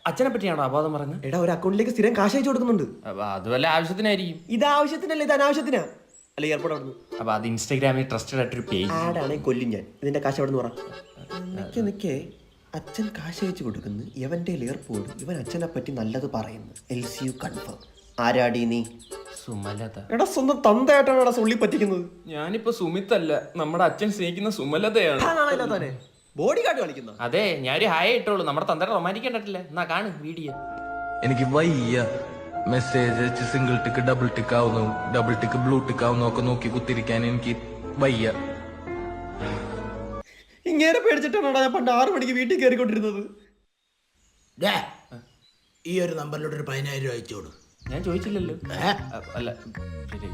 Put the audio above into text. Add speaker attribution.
Speaker 1: അച്ഛനെ പറ്റിയാണോ അബോധം പറഞ്ഞത്?
Speaker 2: എടാ, ഒരു അക്കൗണ്ടിലേക്ക് സ്ഥിരം കാശ് അയച്ചു കൊടുക്കുന്നുണ്ട്.
Speaker 1: അപ്പൊ അത് വല്ല ആവശ്യത്തിനായിരിക്കും.
Speaker 2: ഇത് ആവശ്യത്തിനല്ല, ഇത് അനാവശ്യത്തിനാ. അല്ല, എയർപോർട്ട് അവിടുന്ന്
Speaker 1: അപ്പൊ അത് ഇൻസ്റ്റാഗ്രാമിൽ ട്രസ്റ്റഡ് ആയിട്ടൊരു പേജ്
Speaker 2: ആഡാണെ കൊല്ലും ഞാൻ. ഇതിന്റെ കാശ് അവിടെ നിന്ന് പറ. നിക്കേ അച്ഛൻ കാശ് അയച്ചു കൊടുക്കുന്നു, ഇവന്റെ എയർപോർട്ട്, ഇവൻ അച്ഛനെ പറ്റി നല്ലത് പറയുന്നു. LCU confirm. ആരാടി നീ?
Speaker 1: സുമലത.
Speaker 2: എടാ, സ്വന്തം തന്തയായിട്ടാണ് എടാ സുള്ളി പറ്റിക്കുന്നത്.
Speaker 1: ഞാനിപ്പോ സുമിത്തല്ല, നമ്മുടെ അച്ഛൻ സ്നേഹിക്കുന്ന സുമലതയാണ്.
Speaker 2: ബോഡി ഗാർഡ് കളിക്കുന്ന.
Speaker 1: അതെ, ഞാനൊരു ഹായ് ഇട്ടോളൂ. നമ്മുടെ തന്തയുടെ റൊമാൻറ്റിക് കണ്ടിട്ടില്ല. എന്നാ കാണും വീഡിയോ.
Speaker 3: എനിക്ക് വയ്യ മെസ്സേജ് അയച്ച് സിംഗിൾ ടിക്ക് ഡബിൾ ടിക്ക് ആവുന്നു, ഡബിൾ ടിക്ക് ബ്ലൂ ടിക്ക് ആവുന്നു ഒക്കെ നോക്കി കുത്തിരിക്കാൻ എനിക്ക് വയ്യ.
Speaker 2: ഇങ്ങനെ പേടിച്ചിട്ടാണ് ഞാൻ പണ്ട് 6 മണിക്ക് വീട്ടിൽ കയറിക്കൊണ്ടിരുന്നത്.
Speaker 4: ഈ ഒരു നമ്പറിലോട്ട് ഒരു 10,000 രൂപ അയച്ചോളൂ.
Speaker 1: ഞാൻ ചോദിച്ചില്ലല്ലോ. അല്ല ശരി.